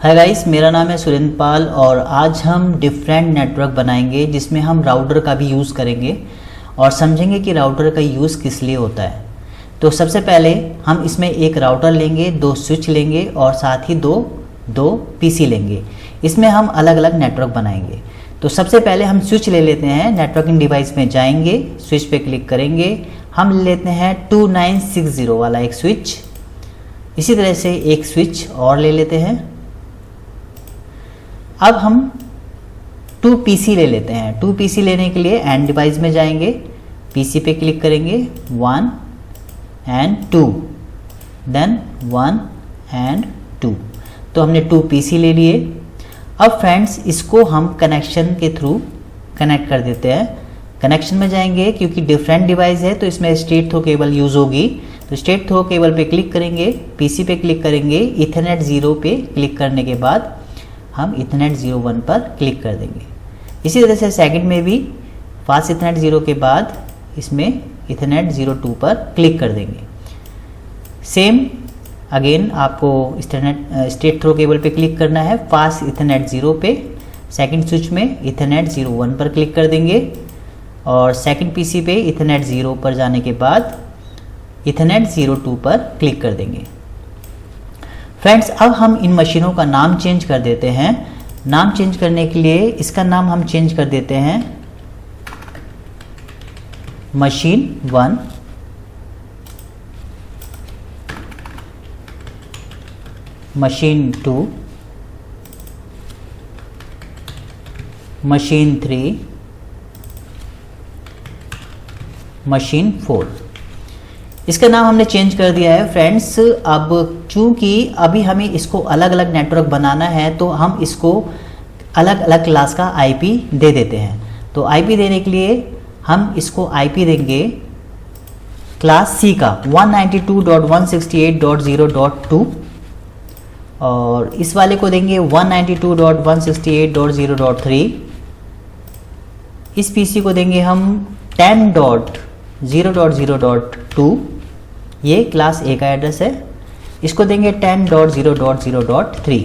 Hi guys, मेरा नाम है सुरेंद्र पाल और आज हम डिफरेंट नेटवर्क बनाएंगे जिसमें हम राउटर का भी यूज़ करेंगे और समझेंगे कि राउटर का यूज़ किस लिए होता है। तो सबसे पहले हम इसमें एक राउटर लेंगे, दो स्विच लेंगे और साथ ही दो पीसी लेंगे। इसमें हम अलग अलग नेटवर्क बनाएंगे। तो सबसे पहले हम स्विच ले लेते हैं। नेटवर्किंग डिवाइस में जाएंगे, स्विच पे क्लिक करेंगे। हम ले लेते हैं 2960 वाला एक स्विच। इसी तरह से एक स्विच और ले लेते हैं। अब हम 2 पीसी ले लेते हैं। 2 पीसी लेने के लिए एंड डिवाइस में जाएंगे, पीसी पे क्लिक करेंगे, 1 and 2, देन 1 and 2। तो हमने 2 पीसी ले लिए। अब फ्रेंड्स इसको हम कनेक्शन के थ्रू कनेक्ट कर देते हैं। कनेक्शन में जाएंगे, क्योंकि डिफरेंट डिवाइस है तो इसमें स्ट्रेट थ्रो केबल यूज़ होगी। तो स्ट्रेट थ्रो केबल पे क्लिक करेंगे, पीसी पे क्लिक करेंगे, इथरनेट 0 पे क्लिक करने के बाद हम इथरनेट 01 पर क्लिक कर देंगे। इसी तरह से सेकंड में भी फास्ट इथरनेट 0 के बाद इसमें इथरनेट 02 पर क्लिक कर देंगे। सेम अगेन आपको इथरनेट स्ट्रेट थ्रो केबल पे क्लिक करना है, फास्ट इथरनेट 0 पे। सेकंड स्विच में इथरनेट 01 पर क्लिक कर देंगे और सेकंड पीसी पे इथरनेट 0 पर जाने के बाद इथरनेट 02 पर क्लिक कर देंगे। फ्रेंड्स अब हम इन मशीनों का नाम चेंज कर देते हैं। नाम चेंज करने के लिए इसका नाम हम चेंज कर देते हैं मशीन 1, मशीन 2, मशीन 3, मशीन 4। इसका नाम हमने चेंज कर दिया है फ्रेंड्स। अब चूंकि अभी हमें इसको अलग अलग नेटवर्क बनाना है तो हम इसको अलग अलग क्लास का आईपी दे देते हैं। तो आईपी देने के लिए हम इसको आईपी देंगे क्लास सी का 192.168.0.2 और इस वाले को देंगे 192.168.0.3। इस पीसी को देंगे हम 10.0.0.2, ये क्लास ए का एड्रेस है। इसको देंगे 10.0.0.3।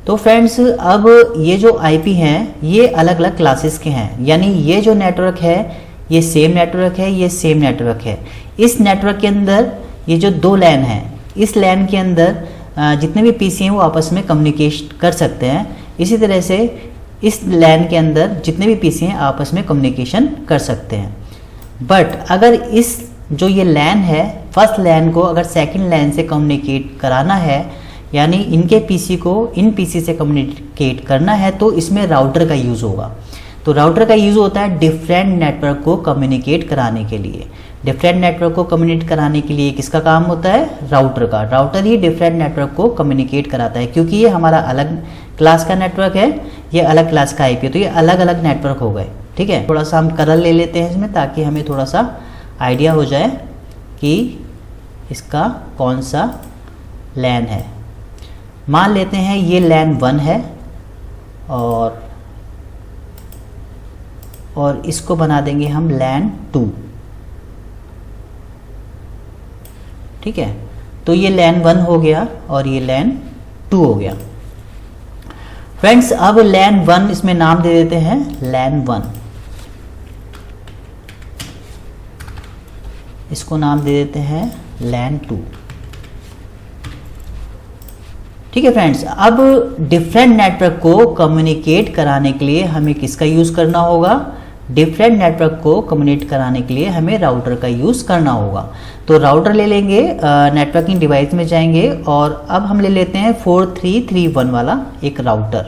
तो फ्रेंड्स अब ये जो आईपी हैं ये अलग अलग क्लासेस के हैं, यानी ये जो नेटवर्क है ये सेम नेटवर्क है, ये सेम नेटवर्क है। इस नेटवर्क के अंदर ये जो 2 लैन हैं, इस लैन के अंदर जितने भी पीसी हैं वो आपस में कम्युनिकेट कर सकते हैं। इसी तरह से इस लैन के अंदर जितने भी पीसी हैं आपस में कम्युनिकेशन कर सकते हैं। बट अगर इस जो ये लैन है, फर्स्ट लैन को अगर सेकंड लैन से कम्युनिकेट कराना है, यानी इनके पीसी को इन पीसी से कम्युनिकेट करना है, तो इसमें राउटर का यूज़ होगा। तो राउटर का यूज़ होता है डिफरेंट नेटवर्क को कम्युनिकेट कराने के लिए। डिफरेंट नेटवर्क को कम्युनिकेट कराने के लिए किसका काम होता है? राउटर का। राउटर ही डिफरेंट नेटवर्क को कम्युनिकेट कराता है, क्योंकि ये हमारा अलग क्लास का नेटवर्क है, ये अलग क्लास का आईपी है, तो ये अलग अलग नेटवर्क हो गए। ठीक है, थोड़ा सा हम कलर ले लेते हैं इसमें ताकि हमें थोड़ा सा आइडिया हो जाए कि इसका कौन सा लैन है। मान लेते हैं ये लैन 1 है और इसको बना देंगे हम लैन 2। ठीक है, तो ये लैन 1 हो गया और ये लैन 2 हो गया। फ्रेंड्स अब लैन 1 इसमें नाम दे देते हैं लैन 1, इसको नाम दे देते हैं लैन 2। ठीक है फ्रेंड्स, अब डिफरेंट नेटवर्क को कम्युनिकेट कराने के लिए हमें किसका यूज़ करना होगा? डिफरेंट नेटवर्क को कम्युनिकेट कराने के लिए हमें राउटर का यूज़ करना होगा। तो राउटर ले लेंगे, नेटवर्किंग डिवाइस में जाएंगे और अब हम ले लेते हैं 4331 वाला एक राउटर।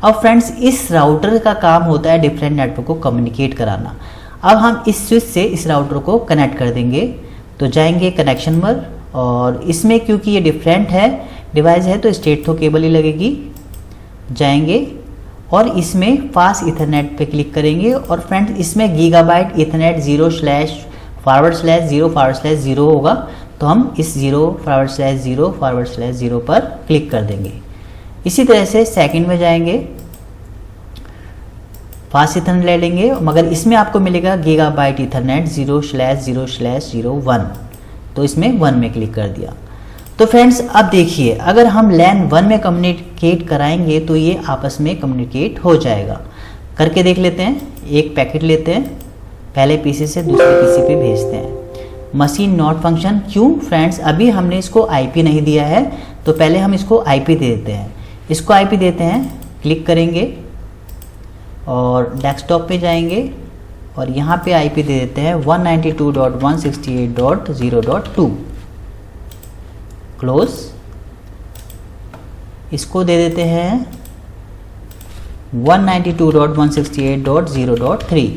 अब फ्रेंड्स इस राउटर का काम होता है डिफरेंट नेटवर्क को कम्युनिकेट कराना। अब हम इस स्विच से इस राउटर को कनेक्ट कर देंगे। तो जाएंगे कनेक्शन पर और इसमें क्योंकि ये डिफरेंट है डिवाइस है तो स्ट्रेट थ्रो केबल ही लगेगी। जाएंगे और इसमें फास्ट इथरनेट पे क्लिक करेंगे और फ्रेंड्स इसमें गीगाबाइट इथरनेट 0/0/0/0 होगा, तो हम इस 0/0/0/0 पर क्लिक कर देंगे। इसी तरह से सेकंड में जाएंगे, फास्ट इथरनेट ले लेंगे, मगर इसमें आपको मिलेगा गीगाबाइट इथरनेट 0/0/0/1, तो इसमें 1 में क्लिक कर दिया। तो फ्रेंड्स अब देखिए, अगर हम लैन 1 में कम्युनिकेट कराएंगे तो ये आपस में कम्युनिकेट हो जाएगा। करके देख लेते हैं। एक पैकेट लेते हैं, पहले पीसी से दूसरे पीसी पे भेजते हैं। मशीन नॉट फंक्शन, क्यों फ्रेंड्स, अभी हमने इसको आईपी नहीं दिया है, तो पहले हम इसको आईपी दे देते हैं। इसको आईपी देते हैं, क्लिक करेंगे और डेस्कटॉप पे जाएंगे और यहाँ पे आईपी दे देते हैं 192.168.0.2, क्लोज। इसको दे देते हैं 192.168.0.3,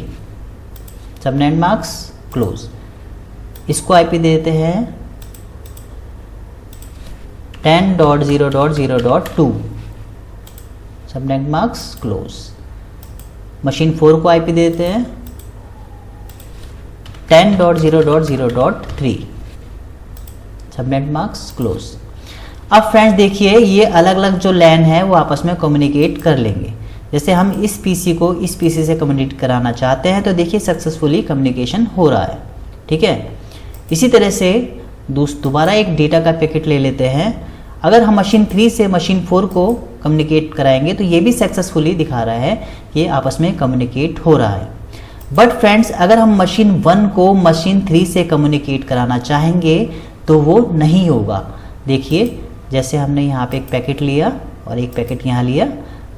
सबनेट मास्क, क्लोज। इसको आईपी दे देते हैं 10.0.0.2, सबनेट मास्क, क्लोज। मशीन 4 को आईपी दे देते हैं 10.0.0.3, सबनेट मास्क, क्लोज। अब फ्रेंड्स देखिए, ये अलग अलग जो लैन है वो आपस में कम्युनिकेट कर लेंगे। जैसे हम इस पीसी को इस पीसी से कम्युनिकेट कराना चाहते हैं तो देखिए सक्सेसफुली कम्युनिकेशन हो रहा है, ठीक है। इसी तरह से दोबारा एक डेटा का पैकेट ले लेते हैं। अगर हम मशीन 3 से मशीन 4 को कम्युनिकेट कराएंगे तो ये भी सक्सेसफुली दिखा रहा है कि आपस में कम्युनिकेट हो रहा है। बट फ्रेंड्स, अगर हम मशीन 1 को मशीन 3 से कम्युनिकेट कराना चाहेंगे तो वो नहीं होगा। देखिए, जैसे हमने यहाँ पे एक पैकेट लिया और एक पैकेट यहाँ लिया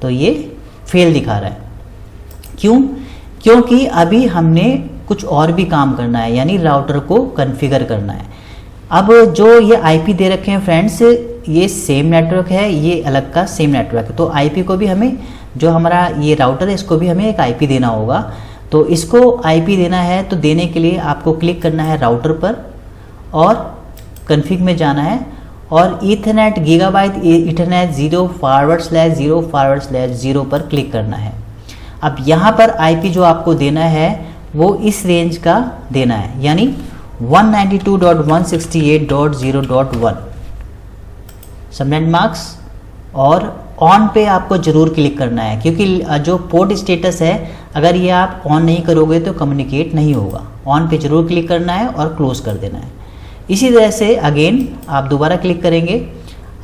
तो ये फेल दिखा रहा है। क्यों? क्योंकि अभी हमने कुछ और भी काम करना है, यानी राउटर को कॉन्फ़िगर करना है। अब जो ये आईपी दे रखे हैं फ्रेंड्स, ये सेम नेटवर्क है, ये अलग का सेम नेटवर्क है, तो आईपी को भी हमें, जो हमारा ये राउटर है इसको भी हमें एक आईपी देना होगा। तो इसको आईपी देना है, तो देने के लिए आपको क्लिक करना है राउटर पर और कॉन्फ़िग में जाना है और ईथरनेट गीगाबाइट ईथरनेट 0/0/0/0 पर क्लिक करना है। अब यहाँ पर आईपी जो आपको देना है वो इस रेंज का देना है, यानी 192.168.0.1, सबनेट मास्क। और ऑन पे आपको जरूर क्लिक करना है, क्योंकि जो पोर्ट स्टेटस है अगर ये आप ऑन नहीं करोगे तो कम्युनिकेट नहीं होगा। ऑन पे जरूर क्लिक करना है और क्लोज कर देना है। इसी तरह से अगेन आप दोबारा क्लिक करेंगे।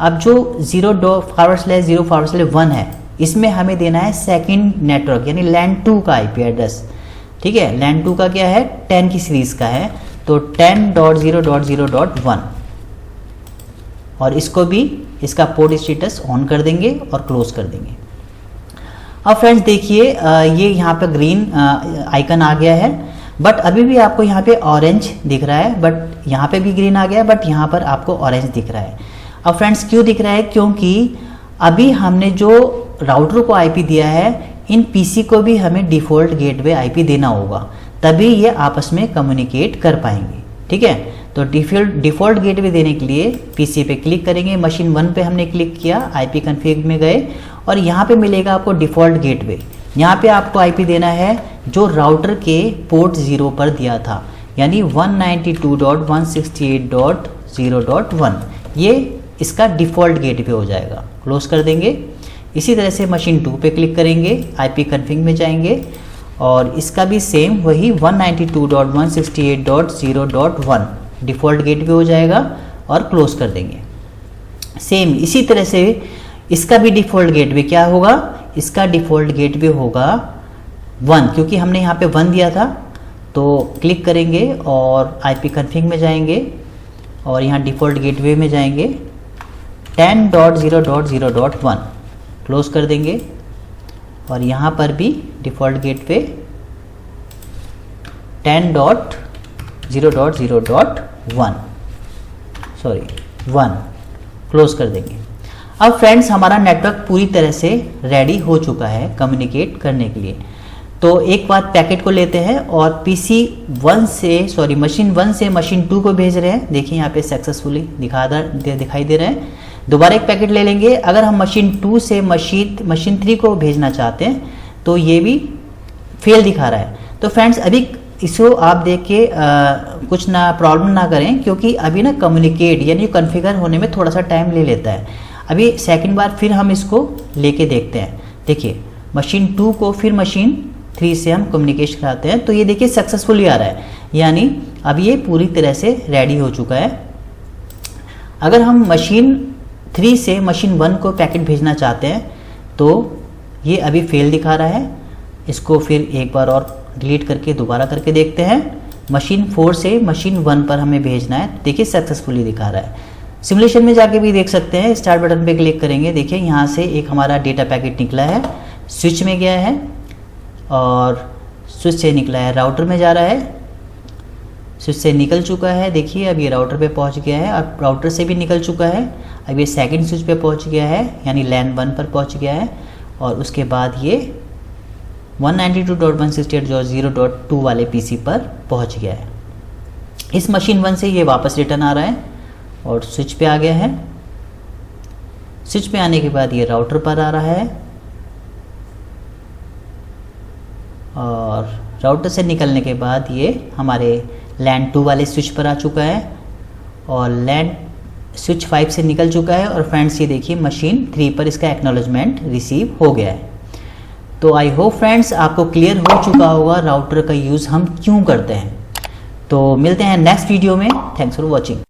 अब जो 0/0/1 है इसमें हमें देना है सेकंड नेटवर्क, यानी लैन 2 का आईपी एड्रेस, ठीक है। लैन 2 का क्या है, 10 की सीरीज का है, तो 10.0.0.1 और इसको भी, इसका पोर्ट स्टेटस ऑन कर देंगे और क्लोज कर देंगे। अब फ्रेंड्स देखिए, ये यहाँ पे ग्रीन आइकन आ गया है, बट अभी भी आपको यहाँ पे ऑरेंज दिख रहा है, बट यहाँ पे भी ग्रीन आ गया, बट यहाँ पर आपको ऑरेंज दिख रहा है। अब फ्रेंड्स क्यों दिख रहा है, क्योंकि अभी हमने जो राउटर को आईपी दिया है, इन पीसी को भी हमें डिफ़ॉल्ट गेटवे आईपी देना होगा, तभी ये आपस में कम्युनिकेट कर पाएंगे, ठीक है। तो डिफ़ॉल्ट गेटवे देने के लिए पीसी पे क्लिक करेंगे। मशीन 1 पे हमने क्लिक किया, आईपी कॉन्फ़िग में गए और यहाँ पे मिलेगा आपको डिफ़ॉल्ट गेटवे। यहाँ पे आपको आईपी देना है जो राउटर के पोर्ट 0 पर दिया था, यानी 192.168.0.1, ये इसका डिफ़ॉल्ट गेटवे हो जाएगा। क्लोज कर देंगे। इसी तरह से मशीन 2 पे क्लिक करेंगे, आईपी कॉन्फ़िग में जाएंगे और इसका भी सेम वही 192.168.0.1 डिफ़ॉल्ट गेटवे हो जाएगा और क्लोज कर देंगे। सेम इसी तरह से इसका भी डिफ़ॉल्ट गेटवे क्या होगा, इसका डिफ़ॉल्ट गेटवे होगा 1, क्योंकि हमने यहाँ पे 1 दिया था। तो क्लिक करेंगे और आईपी कॉन्फ़िग में जाएंगे और यहाँ डिफ़ॉल्ट गेटवे में जाएंगे, 10.0.0.1 क्लोज कर देंगे और यहाँ पर भी डिफ़ॉल्ट गेटवे 1 क्लोज कर देंगे। अब फ्रेंड्स हमारा नेटवर्क पूरी तरह से रेडी हो चुका है कम्युनिकेट करने के लिए। तो एक बार पैकेट को लेते हैं और मशीन 1 से मशीन 2 को भेज रहे हैं। देखिए यहाँ पे सक्सेसफुली दिखाई दे रहे हैं। दोबारा एक पैकेट ले लेंगे। अगर हम मशीन 2 से मशीन 3 को भेजना चाहते हैं तो ये भी फेल दिखा रहा है। तो फ्रेंड्स अभी इसको आप देख के कुछ ना प्रॉब्लम ना करें, क्योंकि अभी ना कम्युनिकेट यानी कॉन्फ़िगर होने में थोड़ा सा टाइम ले लेता है। अभी सेकंड बार फिर हम इसको लेके देखते हैं। देखिए मशीन 2 को फिर मशीन 3 से हम कम्युनिकेशन कराते हैं तो ये देखिए सक्सेसफुली आ रहा है, यानी अब ये पूरी तरह से रेडी हो चुका है। अगर हम मशीन 3 से मशीन 1 को पैकेट भेजना चाहते हैं तो ये अभी फेल दिखा रहा है। इसको फिर एक बार और डिलीट करके दोबारा करके देखते हैं। मशीन 4 से मशीन 1 पर हमें भेजना है, देखिए सक्सेसफुली दिखा रहा है। सिमुलेशन में जाके भी देख सकते हैं, स्टार्ट बटन पे क्लिक करेंगे, देखिए यहाँ से एक हमारा डेटा पैकेट निकला है, स्विच में गया है और स्विच से निकला है राउटर में जा रहा है, स्विच से निकल चुका है, देखिए अब ये राउटर पे पहुंच गया है, अब राउटर से भी निकल चुका है, अब ये सेकंड स्विच पे पहुंच गया है यानी लैन 1 पर पहुंच गया है और उसके बाद ये 192.168.0.2 वाले पीसी पर पहुंच गया है। इस मशीन 1 से ये वापस रिटर्न आ रहा है और स्विच पे आ गया है। स्विच पे आने के बाद ये राउटर पर आ रहा है और राउटर से निकलने के बाद ये हमारे लैन 2 वाले स्विच पर आ चुका है और लैन स्विच 5 से निकल चुका है और फ्रेंड्स ये देखिए मशीन 3 पर इसका एक्नॉलेजमेंट रिसीव हो गया है। तो आई होप फ्रेंड्स आपको क्लियर हो चुका होगा राउटर का यूज़ हम क्यों करते हैं। तो मिलते हैं नेक्स्ट वीडियो में। Thanks for watching.